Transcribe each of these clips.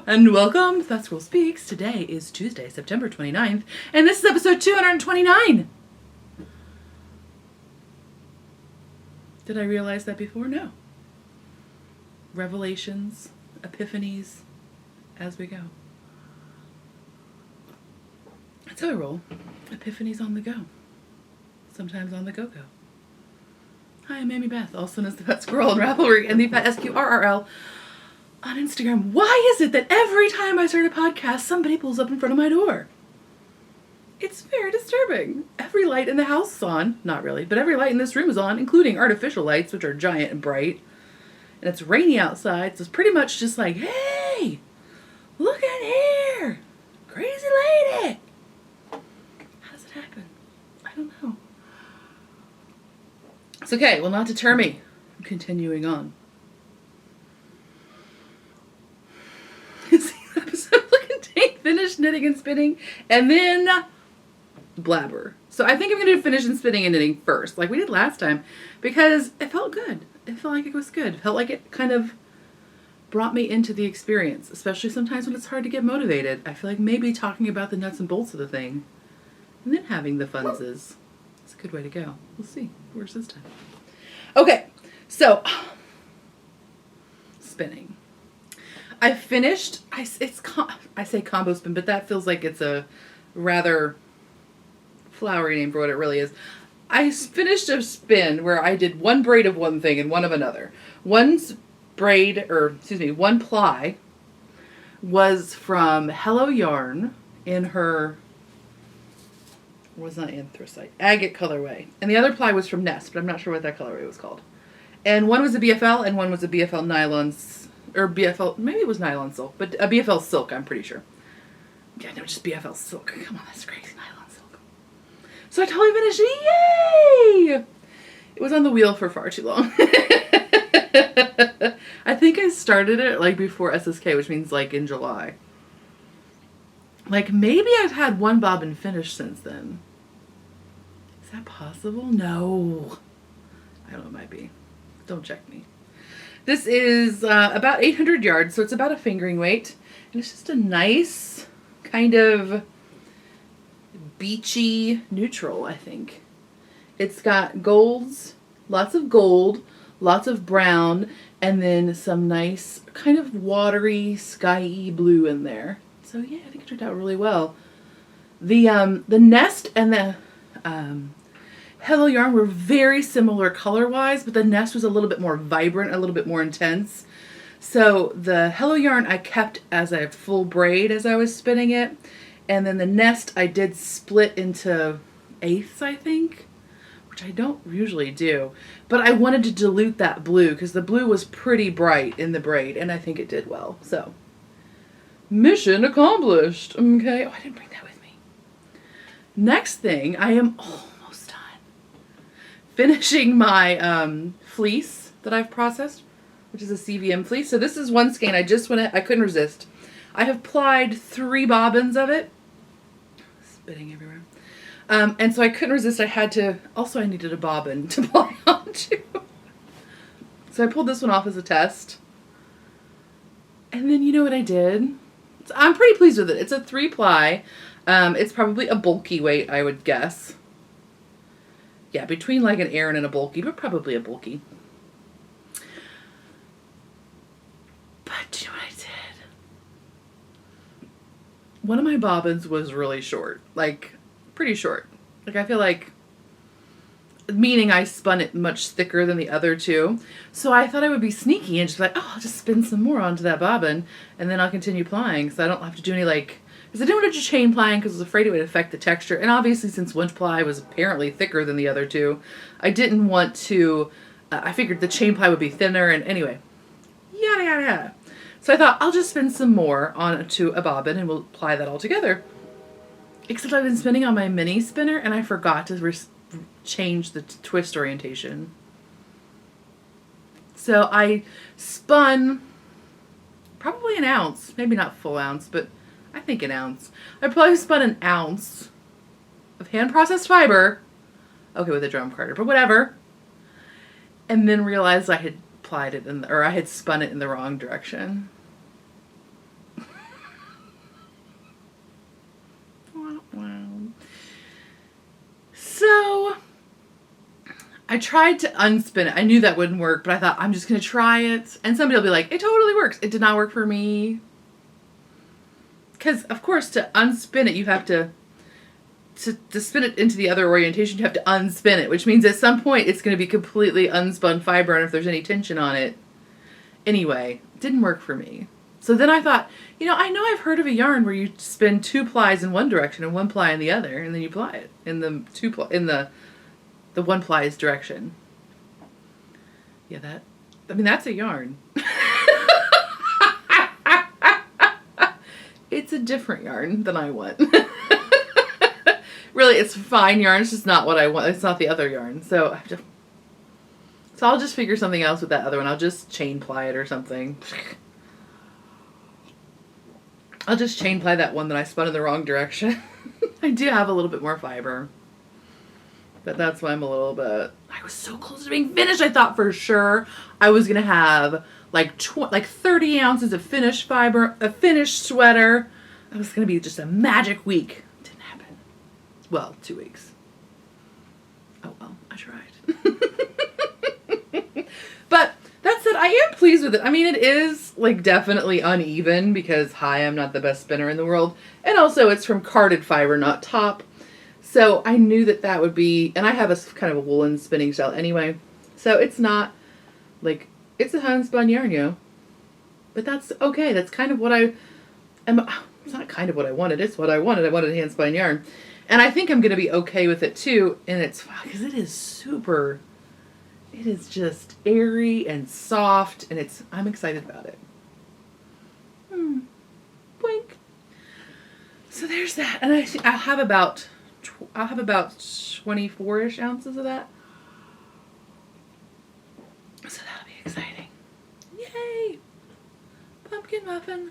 And welcome to That Scroll Speaks. Today is Tuesday, September 29th, and this is episode 229. Did I realize that before? No. Revelations, epiphanies, as we go. That's how I roll. Epiphanies on the go. Sometimes on the go-go. Hi, I'm Amy Beth, also known as the Pet Squirrel and Ravelry and the Pet SQRRL on Instagram. Why is it that every time I start a podcast, somebody pulls up in front of my door? It's very disturbing. Every light in the house is on. Not really, but every light in this room is on, including artificial lights, which are giant and bright. And it's rainy outside, so it's pretty much just like, hey, look at here, crazy lady. How does it happen? I don't know. It's okay, will not deter me from continuing on. Episode will contain finish knitting and spinning, and then blabber. So I think I'm going to finish and spinning and knitting first, like we did last time, because it felt good. It felt like it was good. It felt like it kind of brought me into the experience, especially sometimes when it's hard to get motivated. I feel like maybe talking about the nuts and bolts of the thing, and then having the funses. It's a good way to go. We'll see. Works this time. Okay, so spinning. I finished, I say combo spin, but that feels like it's a rather flowery name for what it really is. I finished a spin where I did one braid of one thing and one of another. One ply was from Hello Yarn in her, was not anthracite, agate colorway. And the other ply was from Nest, but I'm not sure what that colorway was called. And one was a BFL and one was a BFL nylon, or BFL, maybe it was nylon silk, but a BFL silk, I'm pretty sure. Yeah, no, just BFL silk. Come on, that's crazy, nylon silk. So I totally finished it. Yay! It was on the wheel for far too long. I think I started it like before SSK, which means like in July. Like maybe I've had one bobbin finished since then. Is that possible? No. I don't know, it might be. Don't check me. This is about 800 yards, so it's about a fingering weight. And it's just a nice kind of beachy neutral, I think. It's got golds, lots of gold, lots of brown, and then some nice kind of watery, skyy blue in there. So yeah, I think it turned out really well. The Nest and the Hello Yarn were very similar color-wise, but the Nest was a little bit more vibrant, a little bit more intense. So the Hello Yarn I kept as a full braid as I was spinning it, and then the Nest I did split into eighths, I think, which I don't usually do. But I wanted to dilute that blue because the blue was pretty bright in the braid, and I think it did well. So, mission accomplished. Okay. Oh, I didn't bring that with me. Next thing, I am almost done finishing my fleece that I've processed, which is a CVM fleece. So this is one skein. I couldn't resist. I have plied 3 bobbins of it. Spitting everywhere. And so I couldn't resist. I needed a bobbin to ply onto. So I pulled this one off as a test. And then you know what I did? I'm pretty pleased with it. It's a 3-ply. It's probably a bulky weight, I would guess. Yeah, between like an Aran and a bulky, but probably a bulky. But do you know what I did? One of my bobbins was really short. Like, pretty short. Like, I feel like, meaning I spun it much thicker than the other two. So I thought I would be sneaky and just be like, oh, I'll just spin some more onto that bobbin, and then I'll continue plying, so I don't have to do any, like, because I didn't want to do chain plying because I was afraid it would affect the texture. And obviously, since one ply was apparently thicker than the other two, I didn't want to, I figured the chain ply would be thinner, and anyway, yada, yada, yada. So I thought, I'll just spin some more onto a bobbin and we'll ply that all together. Except I've been spinning on my mini spinner, and I forgot to change the twist orientation. So I spun probably an ounce, maybe not full ounce, but I think an ounce. I probably spun an ounce of hand-processed fiber. Okay, with a drum carder, but whatever. And then realized I had plied it I had spun it in the wrong direction. I tried to unspin it. I knew that wouldn't work, but I thought, I'm just going to try it. And somebody will be like, it totally works. It did not work for me. Because, of course, to unspin it, you have to spin it into the other orientation, you have to unspin it, which means at some point it's going to be completely unspun fiber, and if there's any tension on it. Anyway, it didn't work for me. So then I thought, I know I've heard of a yarn where you spin 2 plies in one direction and 1 ply in the other, and then you ply it in the 1 plies direction. Yeah, that's a yarn. It's a different yarn than I want. Really, it's fine yarn. It's just not what I want. It's not the other yarn. So I'll just figure something else with that other one. I'll just chain ply it or something. I'll just chain ply that one that I spun in the wrong direction. I do have a little bit more fiber. But that's why I'm a little bit... I was so close to being finished. I thought for sure I was going to have like 30 ounces of finished fiber, a finished sweater. It was going to be just a magic week. Didn't happen. Well, 2 weeks. Oh well, I tried. But that said, I am pleased with it. I mean, it is like definitely uneven because, hi, I'm not the best spinner in the world. And also it's from carded fiber, not top. So I knew that would be, and I have a kind of a woolen spinning style anyway. So it's not like, it's a handspun yarn, but that's okay. That's kind of what I am. It's not kind of what I wanted. It's what I wanted. I wanted a handspun yarn. And I think I'm going to be okay with it too. And it's because it is it is just airy and soft, and I'm excited about it. Boink. So there's that. And I'll have about 24-ish ounces of that. So that'll be exciting. Yay! Pumpkin muffin.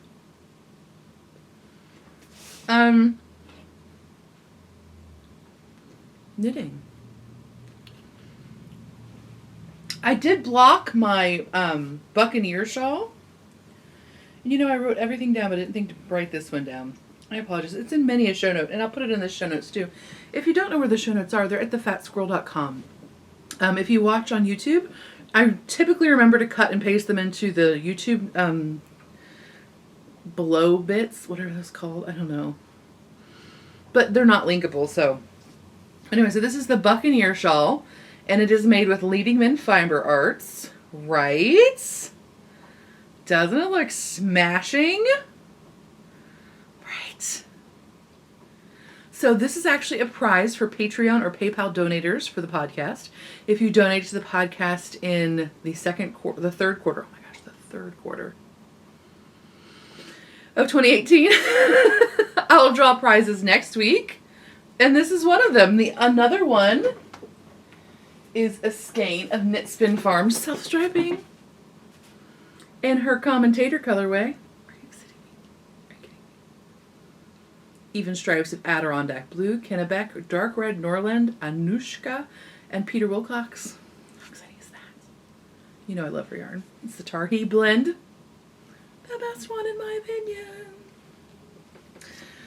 Knitting. I did block my Buccaneer shawl. And I wrote everything down, but I didn't think to write this one down. I apologize. It's in many a show note, and I'll put it in the show notes too. If you don't know where the show notes are, they're at thefatsquirrel.com. If you watch on YouTube, I typically remember to cut and paste them into the YouTube below bits, whatever that's called. I don't know. But they're not linkable, so. Anyway, so this is the Buccaneer shawl, and it is made with Legacy Fiber Artz, right? Doesn't it look smashing? Right. So this is actually a prize for Patreon or PayPal donators for the podcast. If you donate to the podcast in the third quarter, oh my gosh, the third quarter of 2018, I'll draw prizes next week. And this is one of them. Another one is a skein of Knit Spin Farms self-striping in her commentator colorway. Are you kidding me? Even stripes of Adirondack Blue, Kennebec, Dark Red, Norland, Anushka, and Peter Wilcox. How exciting is that? I love her yarn. It's the Targhe blend. The best one in my opinion.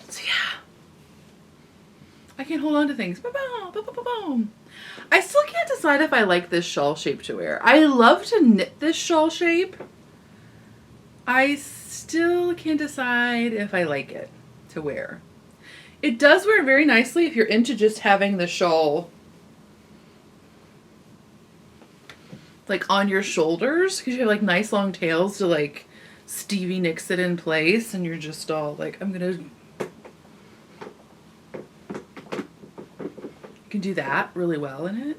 So yeah. I can't hold on to things. I still can't decide if I like this shawl shape to wear. I love to knit this shawl shape. I still can't decide if I like it to wear. It does wear very nicely if you're into just having the shawl like on your shoulders, because you have like nice long tails to like Stevie Nicks it in place, and you're just all like, can do that really well in it.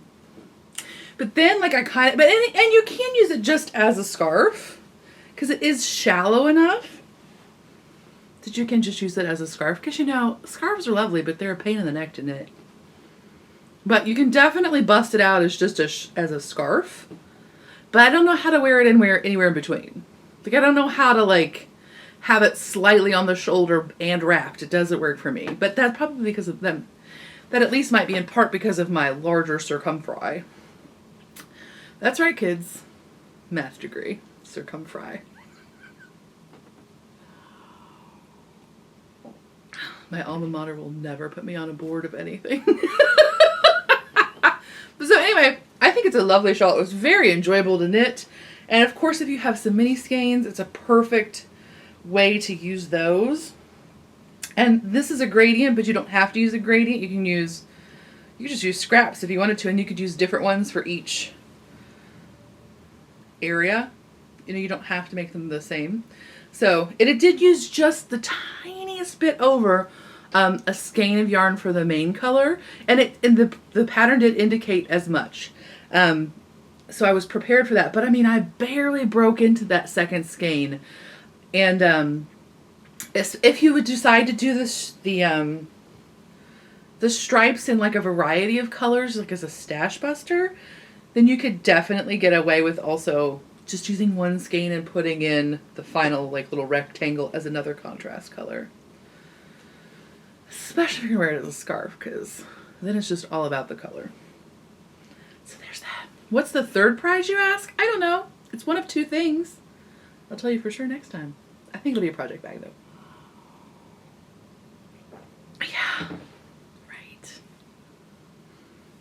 But then like and you can use it just as a scarf because it is shallow enough that you can just use it as a scarf, because scarves are lovely, but they're a pain in the neck to knit. But you can definitely bust it out as just as a scarf. But I don't know how to wear it anywhere in between. Like I don't know how to like have it slightly on the shoulder and wrapped. It doesn't work for me. But that's probably because of them. That at least might be in part because of my larger circumfry. That's right, kids. Math degree. Circumfry. My alma mater will never put me on a board of anything. So anyway, I think it's a lovely shawl. It was very enjoyable to knit. And of course, if you have some mini skeins, it's a perfect way to use those. And this is a gradient, but you don't have to use a gradient. You can just use scraps if you wanted to, and you could use different ones for each area. You know, you don't have to make them the same. So it did use just the tiniest bit over a skein of yarn for the main color, and the pattern did indicate as much. So I was prepared for that, but I mean, I barely broke into that second skein. And if you would decide to do the stripes in like a variety of colors, like as a stash buster, then you could definitely get away with also just using one skein and putting in the final like little rectangle as another contrast color. Especially if you're wearing it as a scarf, because then it's just all about the color. So there's that. What's the third prize, you ask? I don't know. It's one of two things. I'll tell you for sure next time. I think it'll be a project bag, though. Yeah. Right.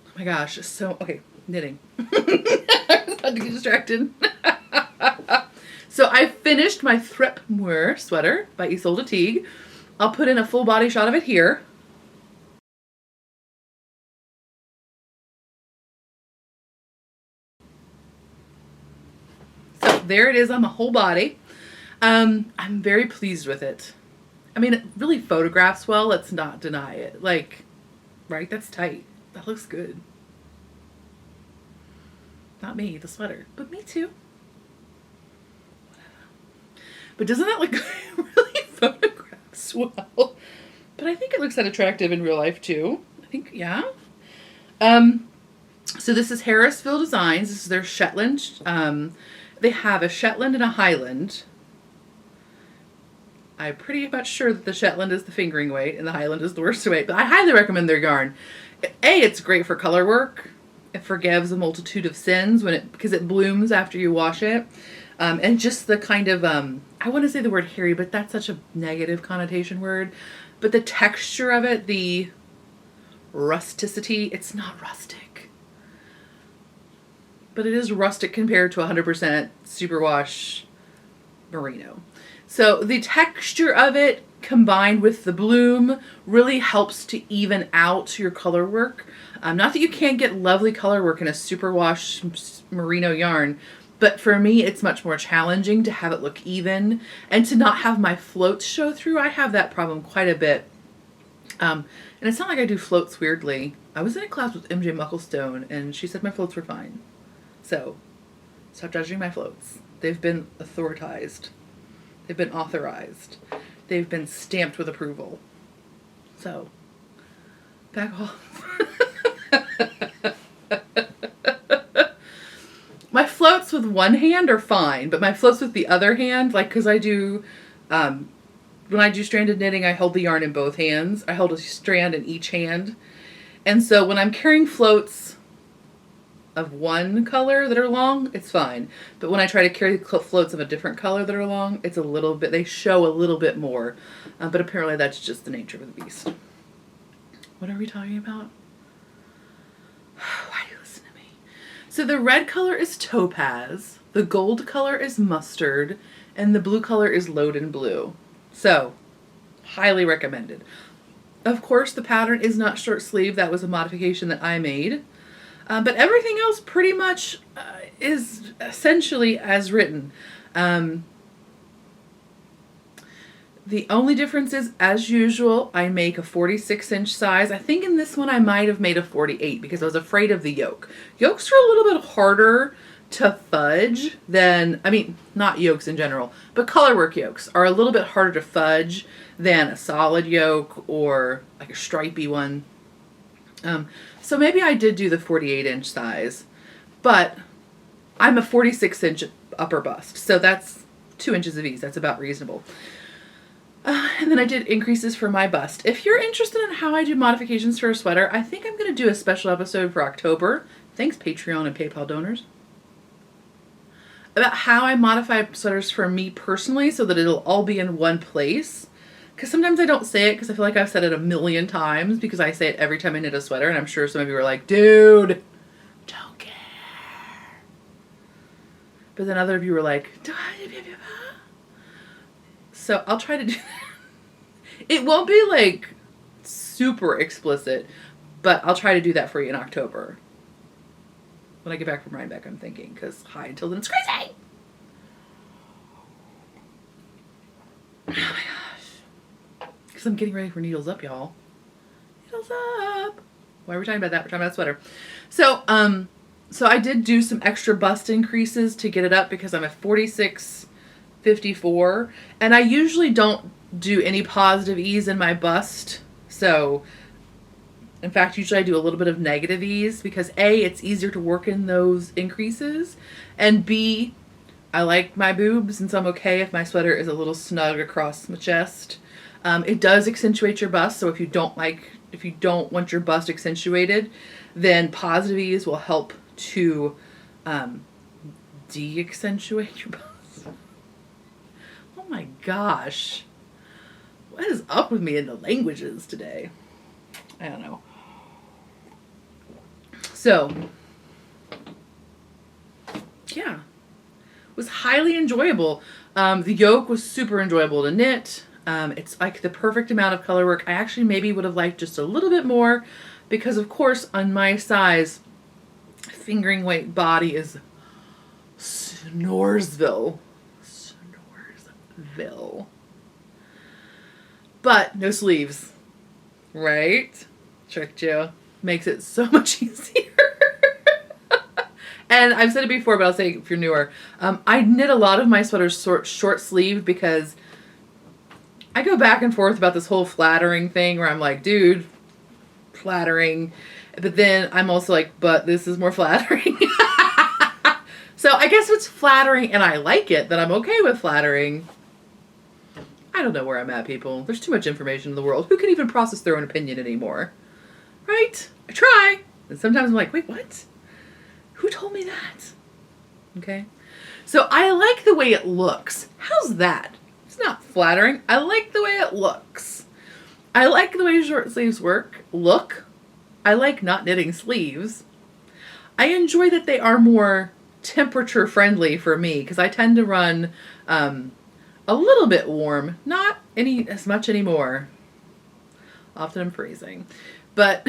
Oh my gosh. So, okay. Knitting. I was about to get distracted. So I finished my Threipmuir sweater by Ysolda Teague. I'll put in a full body shot of it here. So there it is on the whole body. I'm very pleased with it. I mean, it really photographs well. Let's not deny it. Like, right? That's tight. That looks good. Not me, the sweater, but me too. But doesn't that look really photographs well? But I think it looks that attractive in real life too. I think, yeah. So this is Harrisville Designs. This is their Shetland. They have a Shetland and a Highland. I'm pretty much sure that the Shetland is the fingering weight and the Highland is the worsted weight, but I highly recommend their yarn. It's great for color work. It forgives a multitude of sins because it blooms after you wash it. And just the kind of, I want to say the word hairy, but that's such a negative connotation word. But the texture of it, the rusticity, it's not rustic. But it is rustic compared to 100% superwash merino. So the texture of it combined with the bloom really helps to even out your color work. Not that you can't get lovely color work in a superwash merino yarn, but for me, it's much more challenging to have it look even and to not have my floats show through. I have that problem quite a bit. And it's not like I do floats weirdly. I was in a class with MJ Mucklestone and she said my floats were fine. So stop judging my floats. They've been authorized. They've been authorized. They've been stamped with approval. So back off. My floats with one hand are fine, but my floats with the other hand, like, because I do, when I do stranded knitting, I hold the yarn in both hands. I hold a strand in each hand. And so when I'm carrying floats of one color that are long, it's fine. But when I try to carry floats of a different color that are long, it's a little bit, they show a little bit more. But apparently that's just the nature of the beast. What are we talking about? Why do you listen to me? So the red color is Topaz, the gold color is Mustard, and the blue color is Loden blue. So, highly recommended. Of course, the pattern is not short sleeve. That was a modification that I made. But everything else pretty much is essentially as written. The only difference is, as usual, I make a 46-inch size. I think in this one I might have made a 48 because I was afraid of the yoke. Yokes are a little bit harder to fudge than, I mean, not yokes in general, but colorwork yokes are a little bit harder to fudge than a solid yoke or like a stripey one. So maybe I did do the 48-inch size, but I'm a 46-inch upper bust, so that's 2 inches of ease. That's about reasonable. And then I did increases for my bust. If you're interested in how I do modifications for a sweater, I think I'm going to do a special episode for October. Thanks, Patreon and PayPal donors. About how I modify sweaters for me personally so that it'll all be in one place. Because sometimes I don't say it because I feel like I've said it a million times because I say it every time I knit a sweater. And I'm sure some of you are like, dude, don't get But then other of you were like, so I'll try to do that. It won't be like super explicit, but I'll try to do that for you in October. When I get back from Rhinebeck, I'm thinking, because hi, until then it's crazy. Oh my gosh. Because I'm getting ready for Needles Up, y'all. Needles Up. Why are we talking about that? We're talking about sweater. So I did do some extra bust increases to get it up because I'm at 46.54. And I usually don't do any positive ease in my bust. So, in fact, usually I do a little bit of negative ease because A, it's easier to work in those increases. And B, I like my boobs, and so I'm okay if my sweater is a little snug across my chest. It does accentuate your bust, so if you don't want your bust accentuated, then positive ease will help to de-accentuate your bust. Oh my gosh. What is up with me in the languages today? I don't know. So, yeah. It was highly enjoyable. The yoke was super enjoyable to knit. It's like the perfect amount of color work. I actually maybe would have liked just a little bit more because, of course, on my size, fingering weight body is Snoresville. Snoresville. But no sleeves, right? Tricked you. Makes it so much easier. And I've said it before, but I'll say it if you're newer. I knit a lot of my sweaters short sleeve because I go back and forth about this whole flattering thing where I'm like, dude, flattering. But then I'm also like, but this is more flattering. So I guess it's flattering and I like it, that I'm okay with flattering. I don't know where I'm at, people. There's too much information in the world. Who can even process their own opinion anymore? Right? I try. And sometimes I'm like, wait, what? Who told me that? Okay. So I like the way it looks. How's that? It's not flattering. I like the way it looks. I like the way short sleeves look. I like not knitting sleeves. I enjoy that they are more temperature friendly for me because I tend to run a little bit warm, not as much anymore. Often I'm freezing. But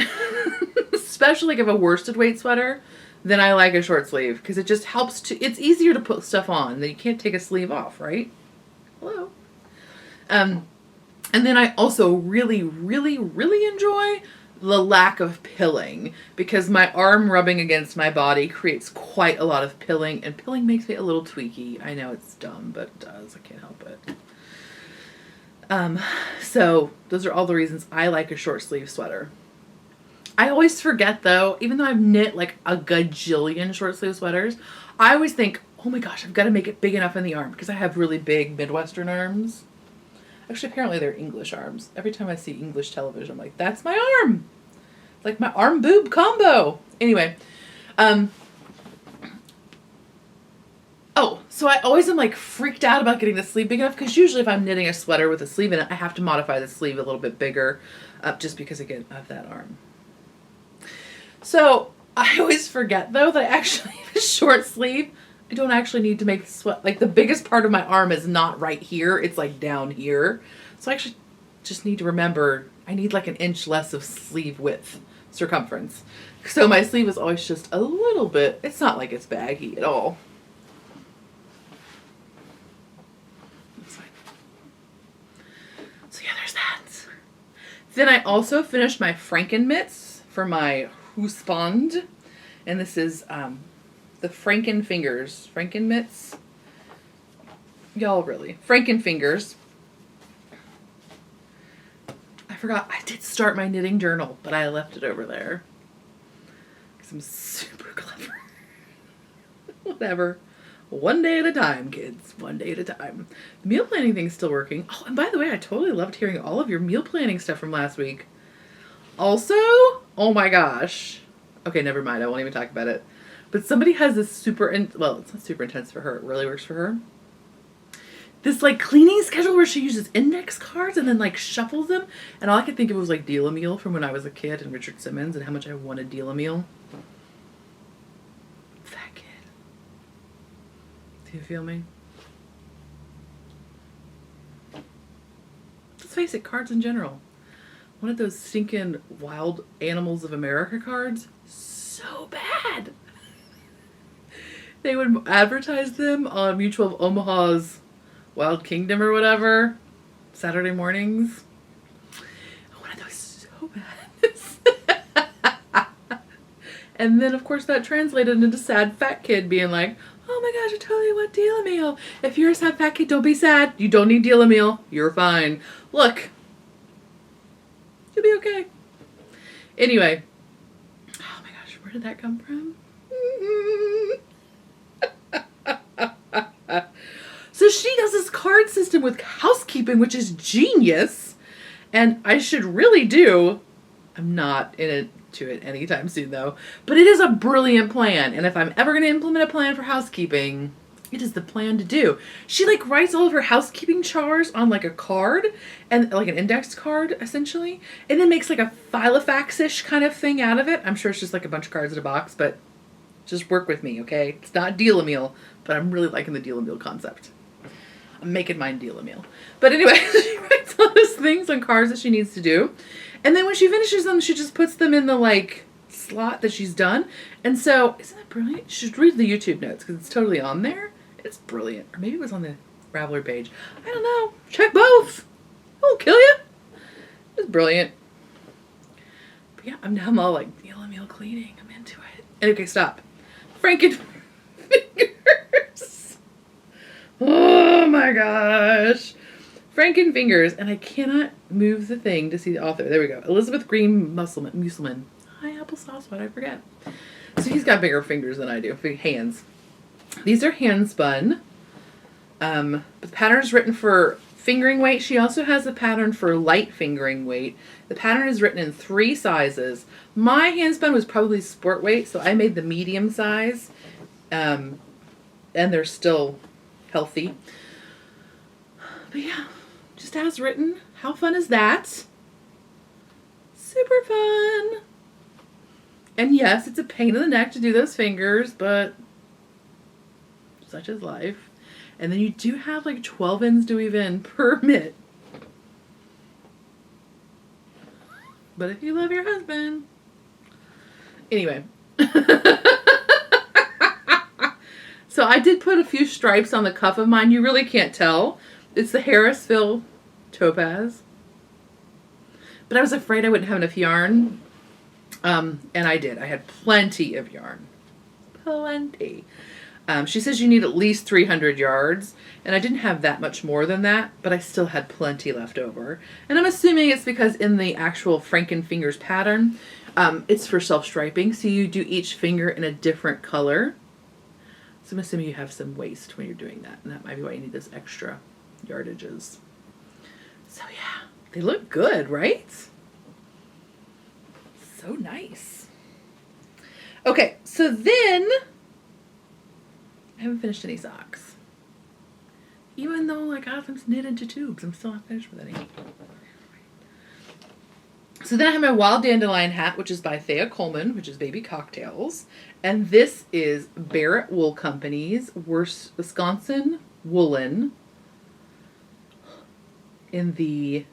especially if I have a worsted weight sweater, then I like a short sleeve because it just helps it's easier to put stuff on. Then you can't take a sleeve off, right? Hello. And then I also really, really, really enjoy the lack of pilling because my arm rubbing against my body creates quite a lot of pilling, and pilling makes me a little tweaky. I know it's dumb, but it does. I can't help it. So those are all the reasons I like a short sleeve sweater. I always forget though, even though I've knit like a gajillion short sleeve sweaters, I always think, oh my gosh, I've got to make it big enough in the arm because I have really big Midwestern arms. Actually, apparently they're English arms. Every time I see English television, I'm like, that's my arm. It's like my arm boob combo. Anyway, so I always am like freaked out about getting the sleeve big enough because usually if I'm knitting a sweater with a sleeve in it, I have to modify the sleeve a little bit bigger just because again of that arm. So I always forget though that I actually have a short sleeve. I don't actually need to make the sweat. Like the biggest part of my arm is not right here. It's like down here. So I actually just need to remember I need like an inch less of sleeve width circumference. So my sleeve is always just a little bit, it's not like it's baggy at all. That's fine. So yeah, there's that. Then I also finished my Frankenmitts for my Husband. And this is the Frankenfingers. Frankenmitts. Y'all really. Frankenfingers. I forgot. I did start my knitting journal, but I left it over there. Because I'm super clever. Whatever. One day at a time, kids. One day at a time. The meal planning thing's still working. Oh, and by the way, I totally loved hearing all of your meal planning stuff from last week. Also, oh my gosh. Okay, never mind. I won't even talk about it. But somebody has this well, it's not super intense for her. It really works for her. This like cleaning schedule where she uses index cards and then like shuffles them. And all I could think of was like Deal a Meal from when I was a kid and Richard Simmons and how much I wanted Deal a Meal. That kid. You feel me? Let's face it, cards in general. One of those stinking Wild Animals of America cards. So bad. They would advertise them on Mutual of Omaha's Wild Kingdom or whatever. Saturday mornings. One of those so bad. And then, of course, that translated into sad fat kid being like, oh my gosh, I totally want Deal-A-Meal. If you're a sad fat kid, don't be sad. You don't need Deal-A-Meal. You're fine. Look. You'll be okay. Anyway. Oh my gosh, where did that come from? So she does this card system with housekeeping, which is genius. And I should really do. I'm not into it anytime soon, though. But it is a brilliant plan. And if I'm ever going to implement a plan for housekeeping, it is the plan to do. She like writes all of her housekeeping chores on like a card, and like an index card, essentially. And then makes like a filofax-ish kind of thing out of it. I'm sure it's just like a bunch of cards in a box, but just work with me, okay? It's not Deal-A-Meal, but I'm really liking the Deal-A-Meal concept. I'm making mine Deal-A-Meal. But anyway, she writes all those things on cards that she needs to do. And then when she finishes them, she just puts them in the, like, slot that she's done. And so, isn't that brilliant? You should read the YouTube notes, because it's totally on there. It's brilliant. Or maybe it was on the Raveler page. I don't know. Check both. It won't kill you. It's brilliant. But yeah, I'm all like, Deal-A-Meal cleaning. I'm into it. And okay, stop. Frankenfingers. Oh my gosh. Frankenfingers. And I cannot move the thing to see the author. There we go. Elizabeth Green Musselman. Hi, applesauce. Why did I forget? So he's got bigger fingers than I do. Big hands. These are handspun. But the pattern is written for fingering weight. She also has a pattern for light fingering weight. The pattern is written in 3 sizes. My handspun was probably sport weight, so I made the medium size. And they're still healthy. But yeah, just as written. How fun is that? Super fun. And yes, it's a pain in the neck to do those fingers, but such is life. And then you do have like 12 ends to weave in per mitt. But if you love your husband. Anyway. So I did put a few stripes on the cuff of mine. You really can't tell. It's the Harrisville Topaz. But I was afraid I wouldn't have enough yarn. And I did. I had plenty of yarn. Plenty. She says you need at least 300 yards. And I didn't have that much more than that. But I still had plenty left over. And I'm assuming it's because in the actual Frankenfingers pattern, it's for self-striping. So you do each finger in a different color. So I'm assuming you have some waste when you're doing that. And that might be why you need those extra yardages. So yeah, they look good, right? So nice. Okay, so then I haven't finished any socks. Even though I got them knit into tubes, I'm still not finished with any. So then I have my Wild Dandelion hat, which is by Thea Colman, which is Baby Cocktails. And this is Barrett Wool Company's Wisconsin Woolen in the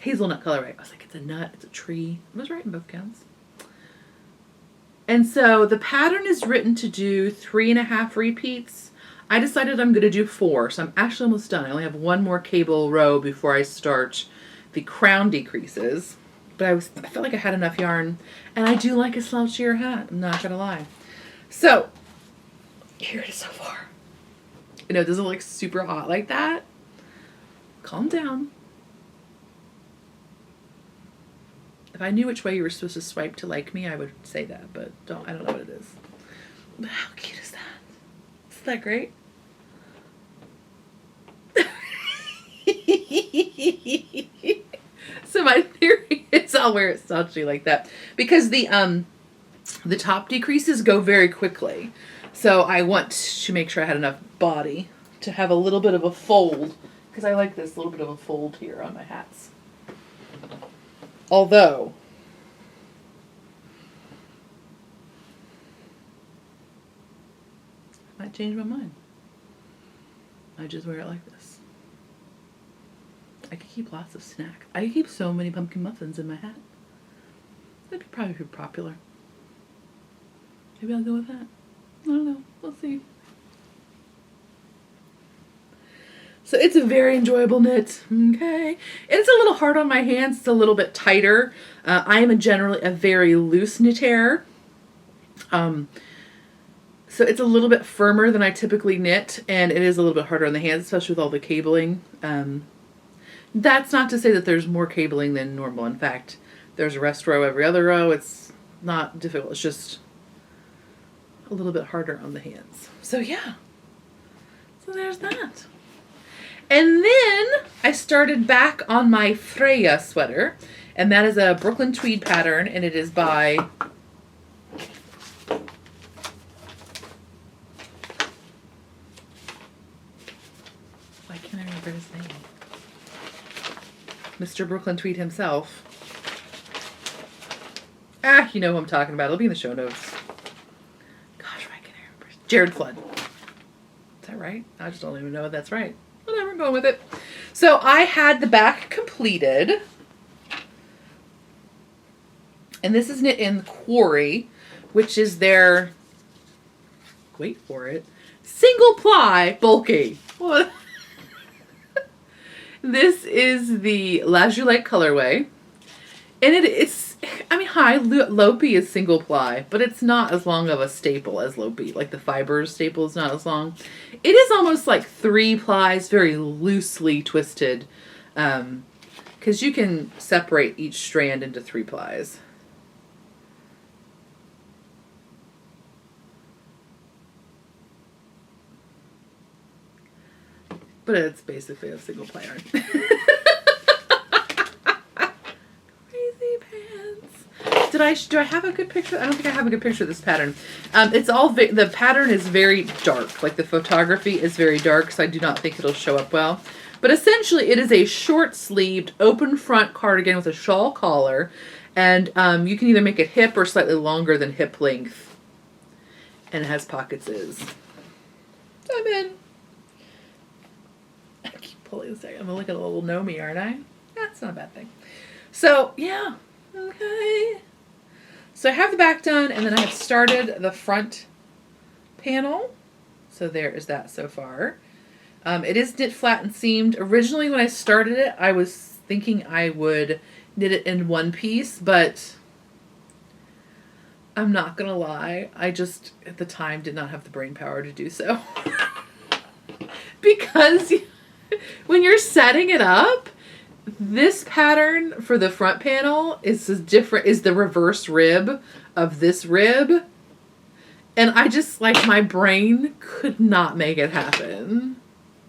Hazelnut colorway. I was like, it's a nut, it's a tree. I was right in both counts. And so the pattern is written to do 3.5 repeats. I decided I'm going to do 4, so I'm actually almost done. I only have 1 more cable row before I start the crown decreases. But I felt like I had enough yarn, and I do like a slouchier hat. I'm not going to lie. So, here it is so far. You know, it doesn't look super hot like that. Calm down. If I knew which way you were supposed to swipe to like me, I would say that, but I don't know what it is. But how cute is that? Isn't that great? So my theory is I'll wear it slouchy like that because the top decreases go very quickly. So I want to make sure I had enough body to have a little bit of a fold because I like this little bit of a fold here on my hats. Might change my mind. I just wear it like this. I could keep lots of snacks. I could keep so many pumpkin muffins in my hat. That'd probably be popular. Maybe I'll go with that. I don't know. We'll see. So it's a very enjoyable knit. Okay. It's a little hard on my hands. It's a little bit tighter. I am generally a very loose knitter. So it's a little bit firmer than I typically knit, and it is a little bit harder on the hands, especially with all the cabling. That's not to say that there's more cabling than normal. In fact, there's a rest row every other row. It's not difficult. It's just a little bit harder on the hands. So yeah. So there's that. And then I started back on my Thea sweater, and that is a Brooklyn tweed pattern, and it is by why can't I remember his name? Mr. Brooklyn Tweed himself. You know who I'm talking about. It'll be in the show notes. Gosh, why can't I remember? Jared Flood. Is that right? I just don't even know if that's right. Whatever, I'm going with it. So I had the back completed. And this is knit in Quarry, which is their, wait for it, single ply bulky. What? This is the La Joulette colorway. And it's, I mean, Lopi is single ply, but it's not as long of a staple as Lopi. Like the fibers staple is not as long. It is almost like 3 plies, very loosely twisted, because you can separate each strand into 3 plies. But it's basically a single ply yarn. Do I have a good picture? I don't think I have a good picture of this pattern. It's all, the pattern is very dark. Like the photography is very dark, so I do not think it'll show up well. But essentially it is a short sleeved open front cardigan with a shawl collar. And you can either make it hip or slightly longer than hip length. And it has pockets. So I'm in. I keep pulling this. I'm looking at a little Nomi, aren't I? That's not a bad thing. So yeah. Okay. So I have the back done, and then I have started the front panel. So there is that so far. It is knit flat and seamed. Originally when I started it, I was thinking I would knit it in one piece, but I'm not gonna lie, I just at the time did not have the brain power to do so. Because when you're setting it up, this pattern for the front panel is different, is the reverse rib of this rib. And I just, like, my brain could not make it happen.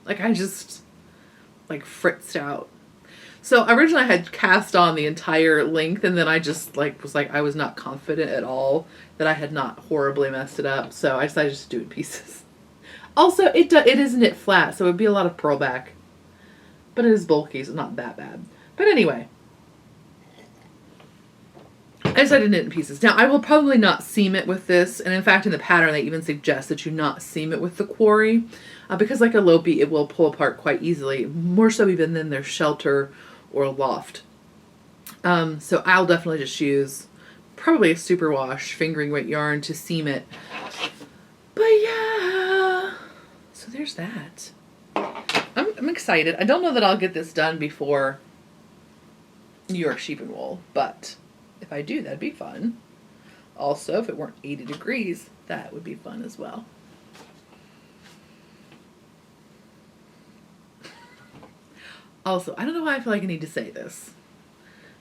Like, I just, like, fritzed out. So originally I had cast on the entire length, and then I just, like, was like, I was not confident at all that I had not horribly messed it up. So I decided just to do it in pieces. Also, it is knit flat, so it would be a lot of purl back. But it is bulky, so not that bad. But anyway, I decided to knit in pieces. Now, I will probably not seam it with this. And in fact, in the pattern, they even suggest that you not seam it with the Quarry. Because like a Lopi, it will pull apart quite easily. More so even than their Shelter or Loft. So I'll definitely just use probably a superwash fingering weight yarn to seam it. But yeah, so there's that. I'm excited. I don't know that I'll get this done before New York Sheep and Wool, but if I do, that'd be fun. Also, if it weren't 80 degrees, that would be fun as well. Also, I don't know why I feel like I need to say this,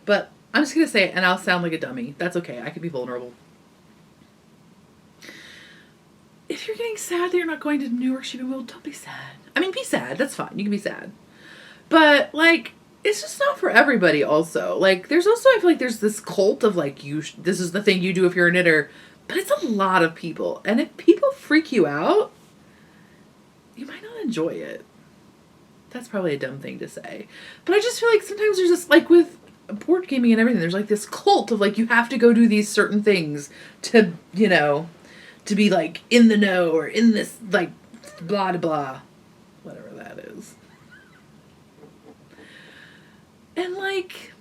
but I'm just going to say it and I'll sound like a dummy. That's okay. I can be vulnerable. If you're getting sad that you're not going to New York Sheep and Wool, don't be sad. I mean, be sad. That's fine. You can be sad. But, like, it's just not for everybody also. Like, there's also, I feel like there's this cult of, like, this is the thing you do if you're a knitter. But it's a lot of people. And if people freak you out, you might not enjoy it. That's probably a dumb thing to say. But I just feel like sometimes there's this, like, with board gaming and everything, there's, like, this cult of, like, you have to go do these certain things to, you know, to be like in the know or in this like blah blah, whatever that is. And like,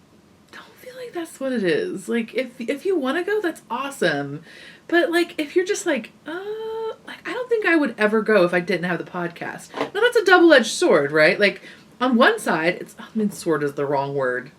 don't feel like that's what it is. Like if you want to go, that's awesome. But like if you're just like I don't think I would ever go if I didn't have the podcast. Now that's a double-edged sword, right? Like on one side, sword is the wrong word.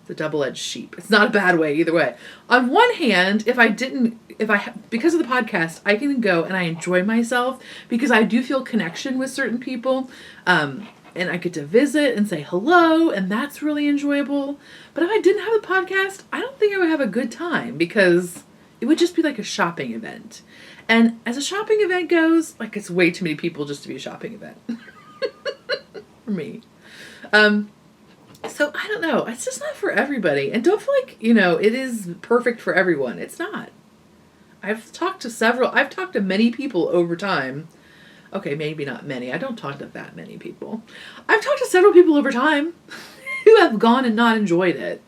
It's a double-edged sheep. It's not a bad way either way. On one hand, because of the podcast, I can go and I enjoy myself because I do feel connection with certain people. And I get to visit and say hello, and that's really enjoyable. But if I didn't have the podcast, I don't think I would have a good time because it would just be like a shopping event. And as a shopping event goes, like it's way too many people just to be a shopping event. For me. So I don't know. It's just not for everybody. And don't feel like, it is perfect for everyone. It's not. I've talked to many people over time. Okay, maybe not many. I don't talk to that many people. I've talked to several people over time who have gone and not enjoyed it.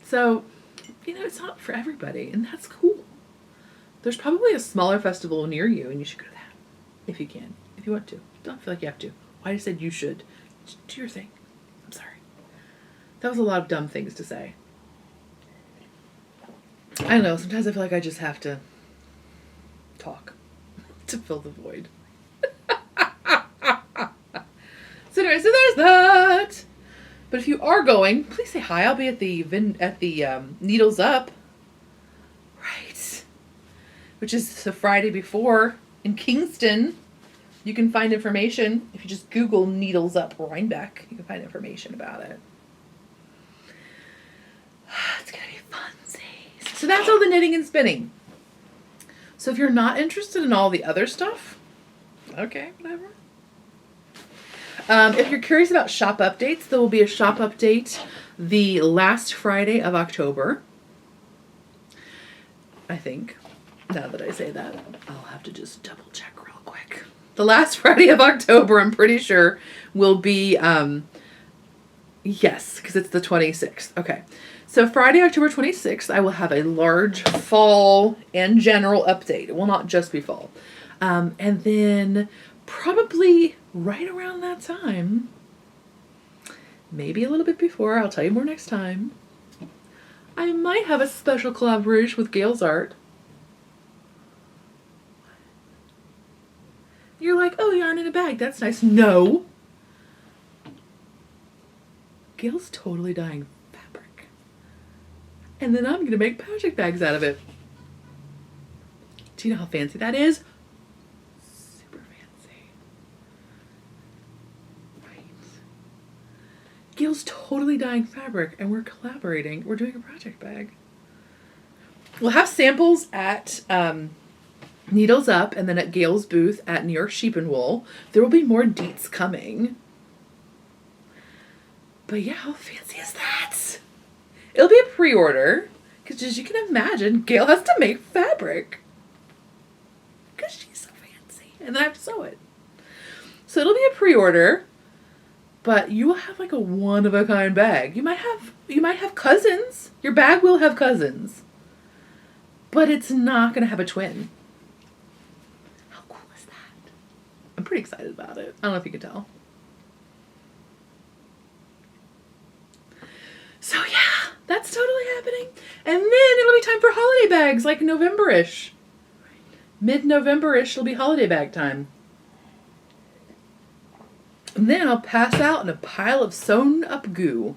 So, it's not for everybody, and that's cool. There's probably a smaller festival near you, and you should go to that. If you can. If you want to. Don't feel like you have to. Why I said you should. Just do your thing. I'm sorry. That was a lot of dumb things to say. I don't know. Sometimes I feel like I just have to talk to fill the void. So there's that. But if you are going, please say hi. I'll be at the Needles Up, right? Which is the Friday before in Kingston. You can find information if you just Google Needles Up Rhinebeck. You can find information about it. It's gonna be fun. So that's all the knitting and spinning. So if you're not interested in all the other stuff, okay, whatever. If you're curious about shop updates, there will be a shop update the last Friday of October. I think. Now that I say that, I'll have to just double check real quick. The last Friday of October, I'm pretty sure, will be, yes, because it's the 26th. Okay. So Friday, October 26th, I will have a large fall and general update. It will not just be fall. And then probably right around that time, maybe a little bit before, I'll tell you more next time, I might have a special collaboration with Gail's Art. You're like, oh, yarn in a bag. That's nice. No. Gail's totally dyeing fabric. And then I'm going to make project bags out of it. Do you know how fancy that is? Super fancy. Right. Gail's totally dyeing fabric and we're collaborating. We're doing a project bag. We'll have samples at Needles Up and then at Gail's booth at New York Sheep and Wool. There will be more deets coming. But yeah, how fancy is that? It'll be a pre-order because as you can imagine, Gail has to make fabric because she's so fancy and then I have to sew it. So it'll be a pre-order, but you will have like a one-of-a-kind bag. You might have cousins. Your bag will have cousins, but it's not going to have a twin. I'm pretty excited about it. I don't know if you can tell. So yeah, that's totally happening. And then it'll be time for holiday bags, like November-ish. Mid-November-ish will be holiday bag time. And then I'll pass out in a pile of sewn up goo.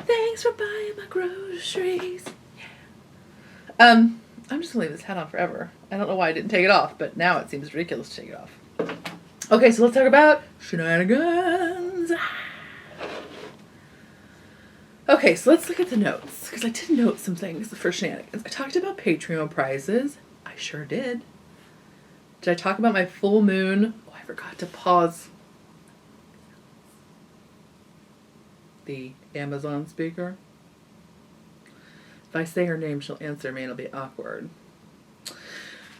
Thanks for buying my groceries. Yeah. I'm just gonna leave this hat on forever. I don't know why I didn't take it off, but now it seems ridiculous to take it off. Okay, so let's talk about shenanigans. Okay, so let's look at the notes, because I did note some things for shenanigans. I talked about Patreon prizes. I sure did. Did I talk about my full moon? Oh, I forgot to pause the Amazon speaker. If I say her name, she'll answer me and it'll be awkward.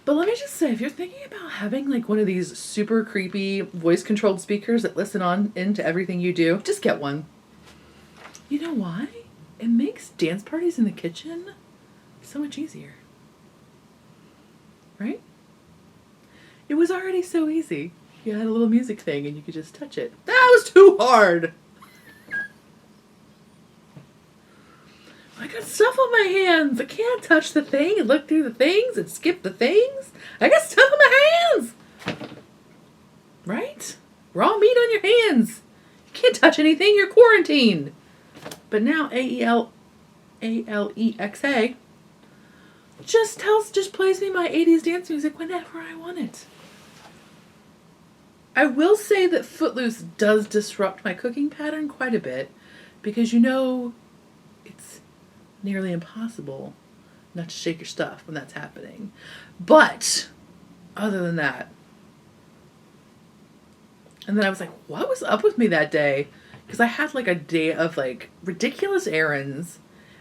But let me just say, if you're thinking about having like one of these super creepy voice-controlled speakers that listen on into everything you do, just get one. You know why? it makes dance parties in the kitchen so much easier. Right? It was already so easy. You had a little music thing and you could just touch it. That was too hard! I got stuff on my hands. I can't touch the thing and look through the things and skip the things. I got stuff on my hands! Right? Raw meat on your hands. You can't touch anything. You're quarantined. But now Alexa just plays me my 80s dance music whenever I want it. I will say that Footloose does disrupt my cooking pattern quite a bit because it's nearly impossible not to shake your stuff when that's happening. But other than that, and then I was like, what was up with me that day? Because I had like a day of like ridiculous errands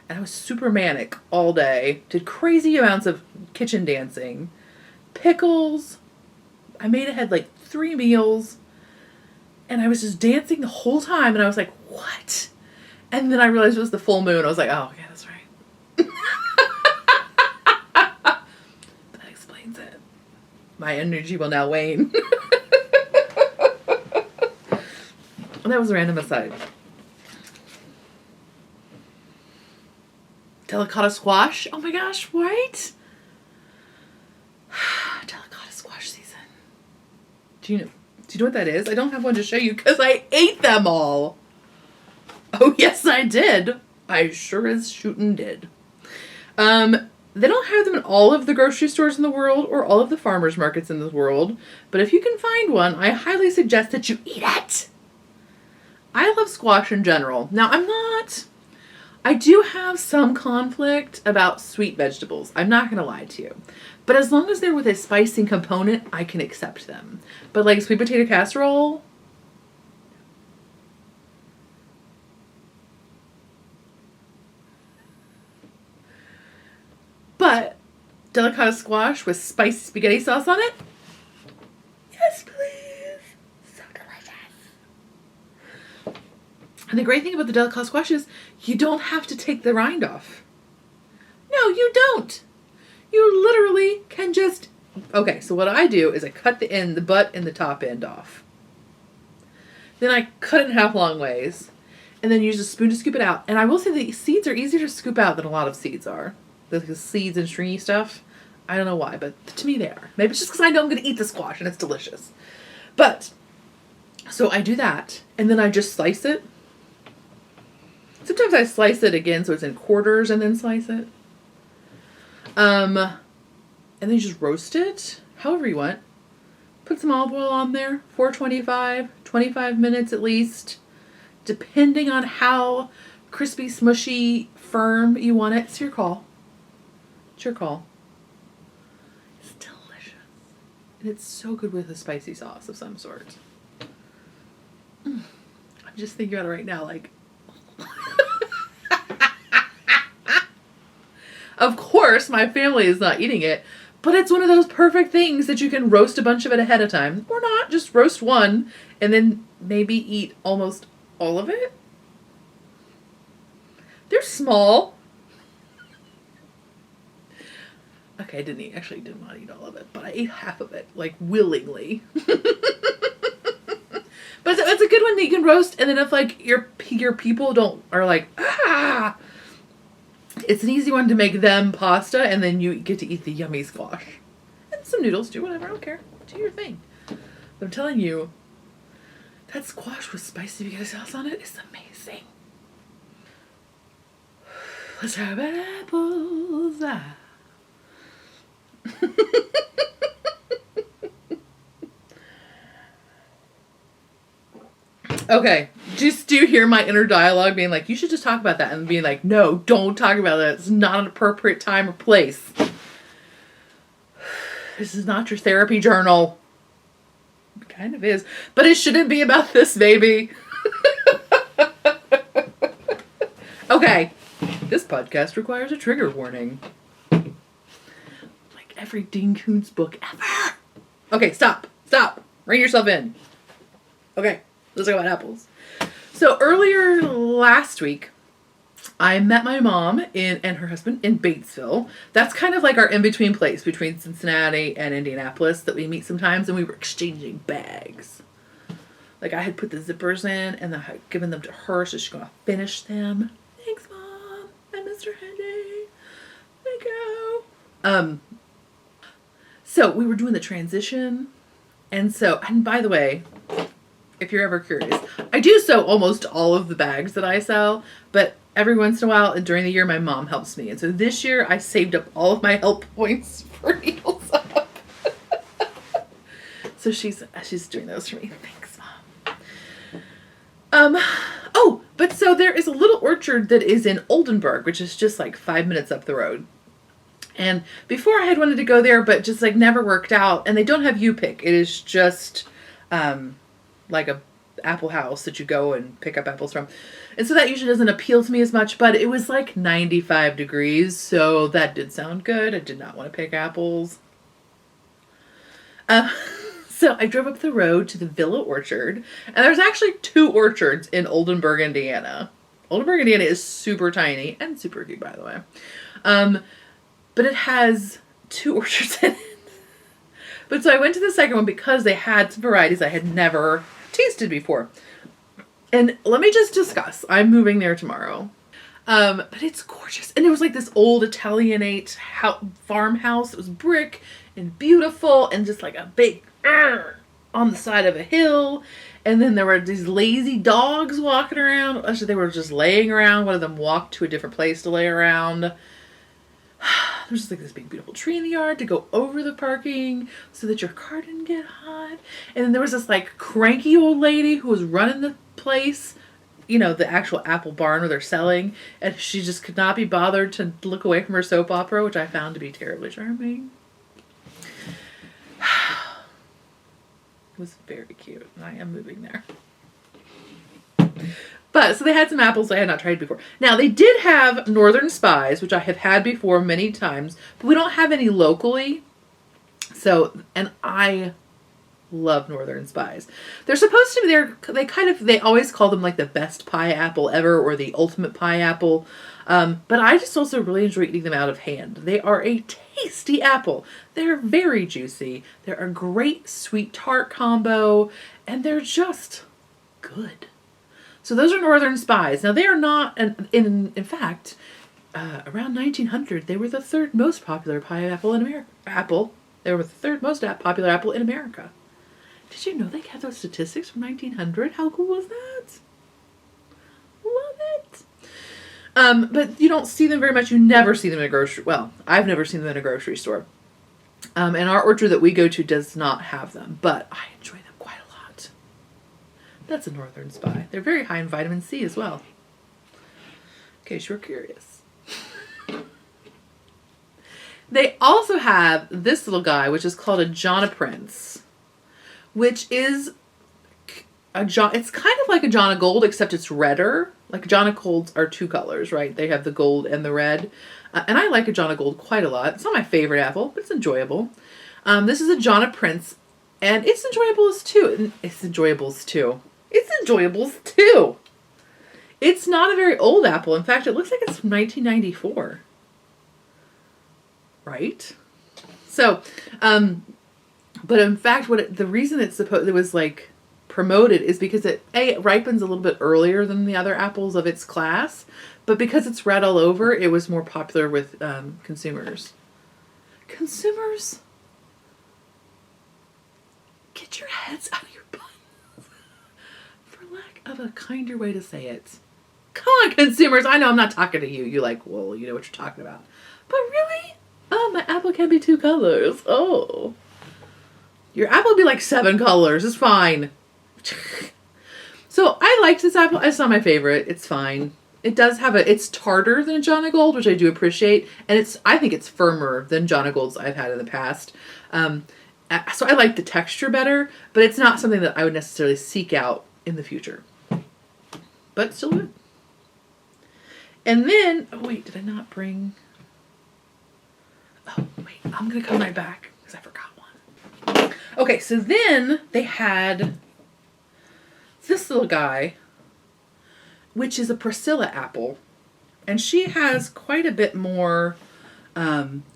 and I was super manic all day. Did crazy amounts of kitchen dancing. Pickles. I had like 3 meals. And I was just dancing the whole time and I was like, what? And then I realized it was the full moon. I was like, oh, okay, that's right. That explains it. My energy will now wane. That was a random aside. Delicata squash? Oh my gosh, right? Delicata squash season. Do you know what that is? I don't have one to show you because I ate them all. Oh yes, I did. I sure as shootin' did. They don't have them in all of the grocery stores in the world or all of the farmers markets in the world, but if you can find one, I highly suggest that you eat it. I love squash in general. Now, I do have some conflict about sweet vegetables. I'm not going to lie to you. But as long as they're with a spicing component, I can accept them. But like sweet potato casserole, but delicata squash with spicy spaghetti sauce on it? Yes, please. So delicious. And the great thing about the delicata squash is you don't have to take the rind off. No, you don't. You literally can just... Okay, so what I do is I cut the butt and the top end off. Then I cut it in half long ways. And then use a spoon to scoop it out. And I will say the seeds are easier to scoop out than a lot of seeds are. The seeds and stringy stuff. I don't know why, but to me they are. Maybe it's just because I know I'm going to eat the squash and it's delicious. But, so I do that. And then I just slice it. Sometimes I slice it again so it's in quarters and then slice it. And then you just roast it however you want. Put some olive oil on there, 425, 25 minutes at least, depending on how crispy, smushy, firm you want it. It's your call. It's your call. It's delicious. And it's so good with a spicy sauce of some sort. I'm just thinking about it right now, like... Of course, my family is not eating it, but it's one of those perfect things that you can roast a bunch of it ahead of time. Or not, just roast one and then maybe eat almost all of it. They're small. Okay, I did not eat all of it, but I ate half of it, like willingly. But it's a good one that you can roast, and then if like your people are like, ah, it's an easy one to make them pasta, and then you get to eat the yummy squash. And some noodles, do whatever, I don't care. Do your thing. But I'm telling you, that squash with spicy spaghetti sauce on it is amazing. Let's have apples. Okay, just do you hear my inner dialogue being like, you should just talk about that, and being like, no, don't talk about that. It's not an appropriate time or place. This is not your therapy journal. It kind of is, but it shouldn't be about this, baby. Okay, this podcast requires a trigger warning. Like every Dean Koontz book ever. Okay, stop. Rein yourself in. Okay. Let's talk about apples. So earlier last week, I met my mom and her husband in Batesville. That's kind of like our in-between place between Cincinnati and Indianapolis that we meet sometimes, and we were exchanging bags. Like, I had put the zippers in, and I had given them to her, so she's going to finish them. Thanks, Mom. And Mr. Henry. Thank you. So we were doing the transition. And by the way, if you're ever curious, I do sew almost all of the bags that I sell, but every once in a while, and during the year, my mom helps me. And so this year, I saved up all of my help points for Needles Up. So she's doing those for me. Thanks, Mom. But so there is a little orchard that is in Oldenburg, which is just like 5 minutes up the road. And before I had wanted to go there, but just like never worked out. And they don't have U-Pick. It is just like a apple house that you go and pick up apples from. And so that usually doesn't appeal to me as much, but it was like 95 degrees. So that did sound good. I did not want to pick apples. So I drove up the road to the Villa Orchard, and there's actually 2 orchards in Oldenburg, Indiana. Oldenburg, Indiana is super tiny and super cute, by the way. But it has 2 orchards in it. But so I went to the second one because they had some varieties I had never tasted before. And let me just discuss. I'm moving there tomorrow. But it's gorgeous. And it was like this old Italianate farmhouse. It was brick and beautiful and just like a big on the side of a hill. And then there were these lazy dogs walking around. Actually, they were just laying around. One of them walked to a different place to lay around. There's just like this big beautiful tree in the yard to go over the parking so that your car didn't get hot. And then there was this like cranky old lady who was running the place, you know, the actual apple barn where they're selling, and she just could not be bothered to look away from her soap opera, which I found to be terribly charming. It was very cute, and I am moving there. But, so they had some apples I had not tried before. Now, they did have Northern Spies, which I have had before many times, but we don't have any locally. So, and I love Northern Spies. They're supposed to be, they always call them like the best pie apple ever, or the ultimate pie apple. But I just also really enjoy eating them out of hand. They are a tasty apple. They're very juicy. They're a great sweet tart combo, and they're just good. So those are Northern Spies. Now they are not, in fact, around 1900, they were the 3rd most popular pie apple in America. They were the 3rd most popular apple in America. Did you know they had those statistics from 1900? How cool was that? Love it. But you don't see them very much. You never see them in a grocery. Well, I've never seen them in a grocery store. And our orchard that we go to does not have them, but I enjoy them quite a lot. That's a Northern Spy. They're very high in vitamin C as well. In case you're curious. They also have this little guy, which is called a Jonaprince, which is it's kind of like a Jona Gold, except it's redder. Like Jona Golds are 2 colors, right? They have the gold and the red. And I like a Jona Gold quite a lot. It's not my favorite apple, but it's enjoyable. This is a Jonaprince, and it's enjoyables too. It's enjoyables too. It's not a very old apple. In fact, it looks like it's from 1994. Right? So, but in fact, the reason it was like promoted is because it ripens a little bit earlier than the other apples of its class, but because it's red all over, it was more popular with consumers. Consumers, get your heads out of your butts, for lack of a kinder way to say it. Come on, consumers! I know I'm not talking to you. You're like, well, you know what you're talking about. But really? Oh, my apple can be 2 colors. Oh. Your apple will be like 7 colors. It's fine. So I liked this apple. It's not my favorite. It's fine. It does have it's tarter than a Jona Gold, which I do appreciate. And I think it's firmer than Jona Golds I've had in the past. So I like the texture better, but it's not something that I would necessarily seek out in the future. But it's still good. And then, oh wait, did I not bring... Oh, wait, I'm going to come right back because I forgot one. Okay, so then they had this little guy, which is a Priscilla apple. And she has quite a bit more,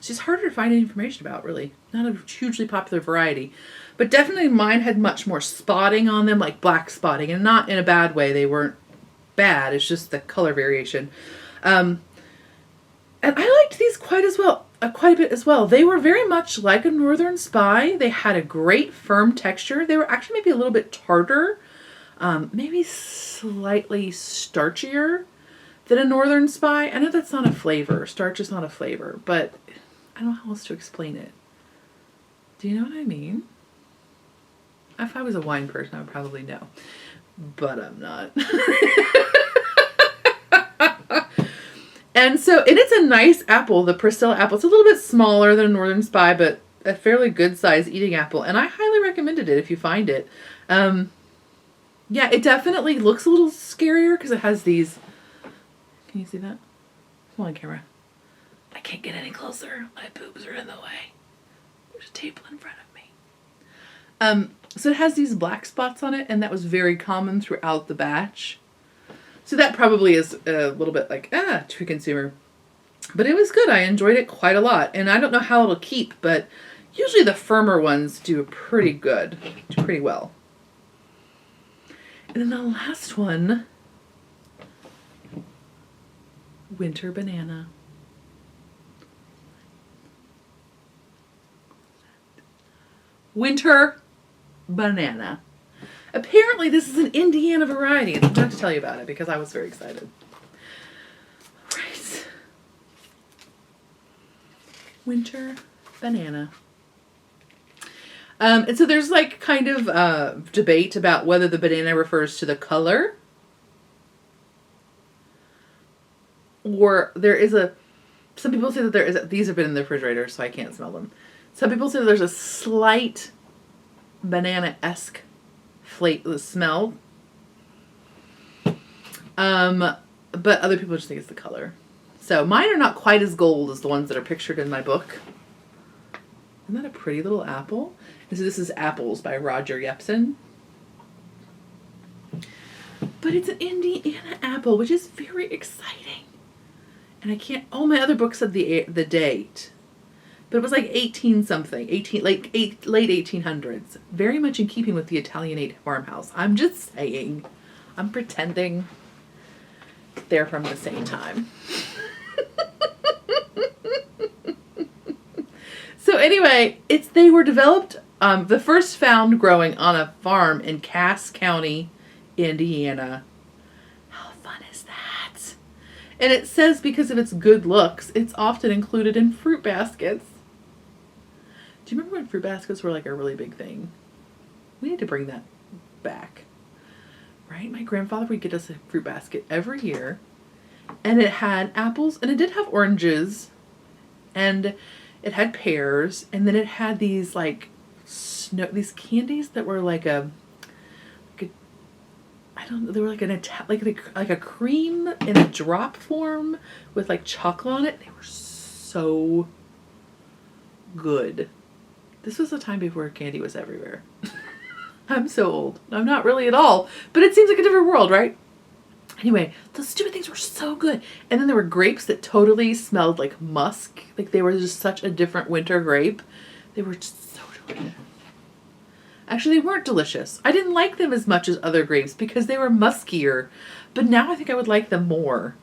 she's harder to find information about, really. Not a hugely popular variety. But definitely mine had much more spotting on them, like black spotting. And not in a bad way. They weren't bad. It's just the color variation. And I liked these quite a bit as well. They were very much like a Northern Spy. They had a great firm texture. They were actually maybe a little bit tartar. Maybe slightly starchier than a Northern Spy. I know that's not a flavor. Starch is not a flavor, but I don't know how else to explain it. Do you know what I mean? If I was a wine person, I would probably know, but I'm not. And it's a nice apple, the Priscilla apple. It's a little bit smaller than a Northern Spy, but a fairly good size eating apple. And I highly recommended it if you find it. Yeah, it definitely looks a little scarier because it has these. Can you see that? Come on, camera. I can't get any closer. My boobs are in the way. There's a table in front of me. So it has these black spots on it, and that was very common throughout the batch. So that probably is a little bit like, to consumer. But it was good. I enjoyed it quite a lot. And I don't know how it'll keep, but usually the firmer ones do pretty good. Do pretty well. And then the last one, Winter Banana. Winter Banana. Apparently this is an Indiana variety, and I'm going to tell you about it because I was very excited. Right. Winter Banana. And so there's like kind of debate about whether the banana refers to the color, or some people say that these have been in the refrigerator, so I can't smell them. Some people say that there's a slight banana-esque smell. But other people just think it's the color. So mine are not quite as gold as the ones that are pictured in my book. Isn't that a pretty little apple? And so this is Apples by Roger Yepsen. But it's an Indiana apple, which is very exciting. And I can't, all my other books said the date. But it was like 18-something, late 1800s. Very much in keeping with the Italianate farmhouse. I'm just saying. I'm pretending they're from the same time. So anyway, they were developed, the first found growing on a farm in Cass County, Indiana. How fun is that? And it says because of its good looks, it's often included in fruit baskets. Do you remember when fruit baskets were like a really big thing? We need to bring that back. Right? My grandfather would get us a fruit basket every year. And it had apples, and it did have oranges, and it had pears, and then it had these like these candies that were like I don't know, they were like a cream in a drop form with like chocolate on it. They were so good. This was a time before candy was everywhere. I'm so old. I'm not really at all, but it seems like a different world, right? Anyway, those stupid things were so good. And then there were grapes that totally smelled like musk. Like they were just such a different winter grape. They were just so delicious. Actually, they weren't delicious. I didn't like them as much as other grapes because they were muskier. But now I think I would like them more.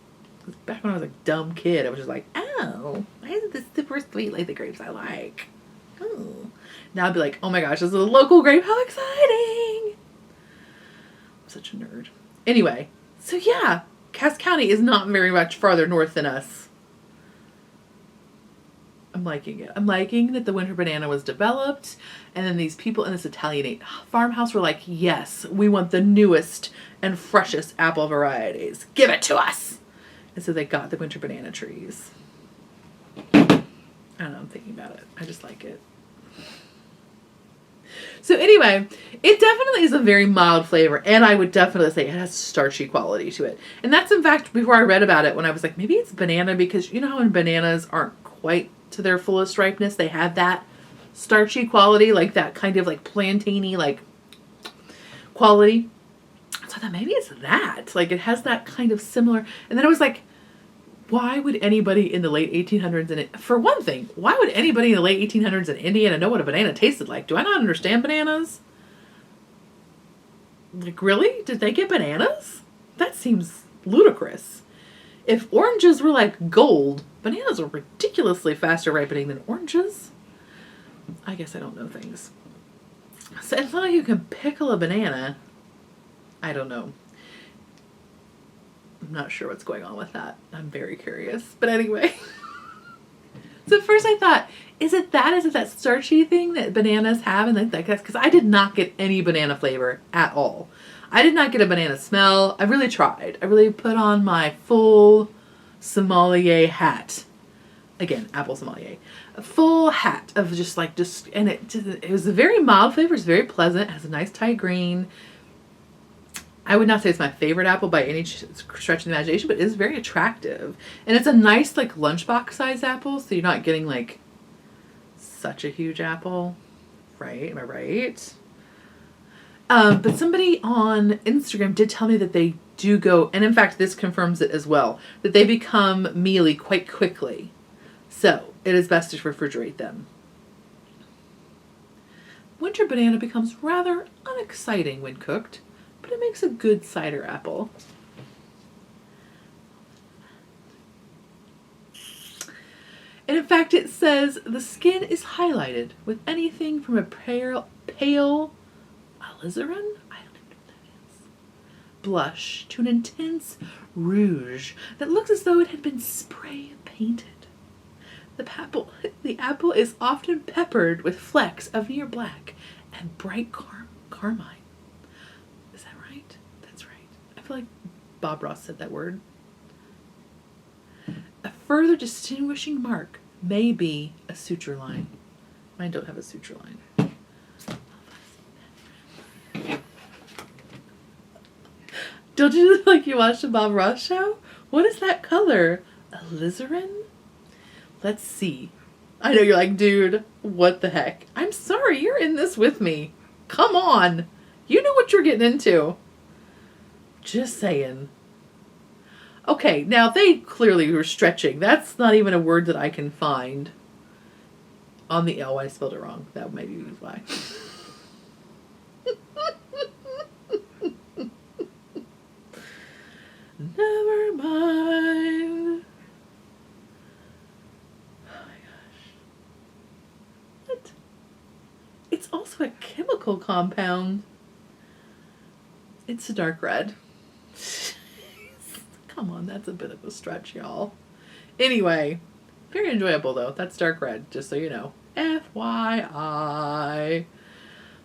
Back when I was a dumb kid, I was just like, oh, why isn't this super sweet like the grapes I like? Oh. Now I'd be like, oh my gosh, this is a local grape. How exciting. I'm such a nerd. Anyway. So yeah, Cass County is not very much farther north than us. I'm liking it. I'm liking that the winter banana was developed, and then these people in this Italianate farmhouse were like, yes, we want the newest and freshest apple varieties. Give it to us. And so they got the winter banana trees. I don't know, I'm thinking about it. I just like it. So anyway, it definitely is a very mild flavor, and I would definitely say it has a starchy quality to it. And that's, in fact, before I read about it, when I was like, maybe it's banana, because you know how when bananas aren't quite to their fullest ripeness, they have that starchy quality, like that kind of like plantainy like quality. So I thought maybe it's that. Like it has that kind of similar. And then I was like, why would anybody in the late 1800s, for one thing, why would anybody in the late 1800s in Indiana know what a banana tasted like? Do I not understand bananas? Like, really? Did they get bananas? That seems ludicrous. If oranges were like gold, bananas are ridiculously faster ripening than oranges. I guess I don't know things. So it's not like you can pickle a banana. I don't know. I'm not sure what's going on with that. I'm very curious. But anyway. So at first I thought, is it that starchy thing that bananas have? And that's because I did not get any banana flavor at all. I did not get a banana smell. I really tried. I really put on my full sommelier hat. Again, apple sommelier. A full hat of and it was a very mild flavor. It's very pleasant. It has a nice tight grain. I would not say it's my favorite apple by any stretch of the imagination, but it is very attractive. And it's a nice, like, lunchbox size apple, so you're not getting, like, such a huge apple. Right? Am I right? But somebody on Instagram did tell me that they do go, and in fact, this confirms it as well, that they become mealy quite quickly. So, it is best to refrigerate them. Winter banana becomes rather unexciting when cooked, but it makes a good cider apple. And in fact, it says the skin is highlighted with anything from a pale alizarin, I don't even know what that is, blush to an intense rouge that looks as though it had been spray painted. The apple is often peppered with flecks of near black and bright carmine. Is that right? That's right. I feel like Bob Ross said that word. A further distinguishing mark may be a suture line. Mine don't have a suture line. Don't you look like you watched a Bob Ross show? What is that color? Alizarin? Let's see. I know you're like, dude, what the heck? I'm sorry, you're in this with me. Come on. You know what you're getting into. Just saying. Okay, now they clearly were stretching. That's not even a word that I can find. On the L, I spelled it wrong. That might be why. Never mind. Oh my gosh. What? It's also a chemical compound. It's a dark red. Come on, that's a bit of a stretch, y'all. Anyway, very enjoyable though. That's dark red, just so you know. FYI.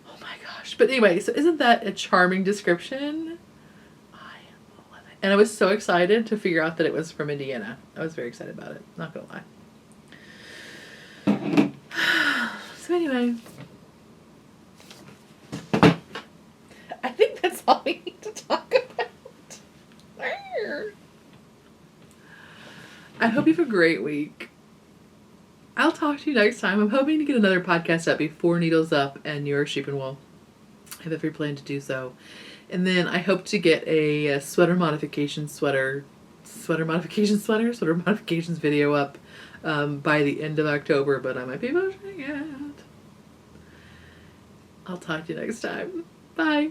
Oh my gosh. But anyway, so isn't that a charming description? I love it. And I was so excited to figure out that it was from Indiana. I was very excited about it. Not gonna lie. So anyway. I think that's all we need to talk about. I hope you have a great week. I'll talk to you next time. I'm hoping to get another podcast up before Needles Up and Your Sheep and Wool. I have every plan to do so. And then I hope to get a sweater modifications video up by the end of October, but I might be pushing it. I'll talk to you next time. Bye.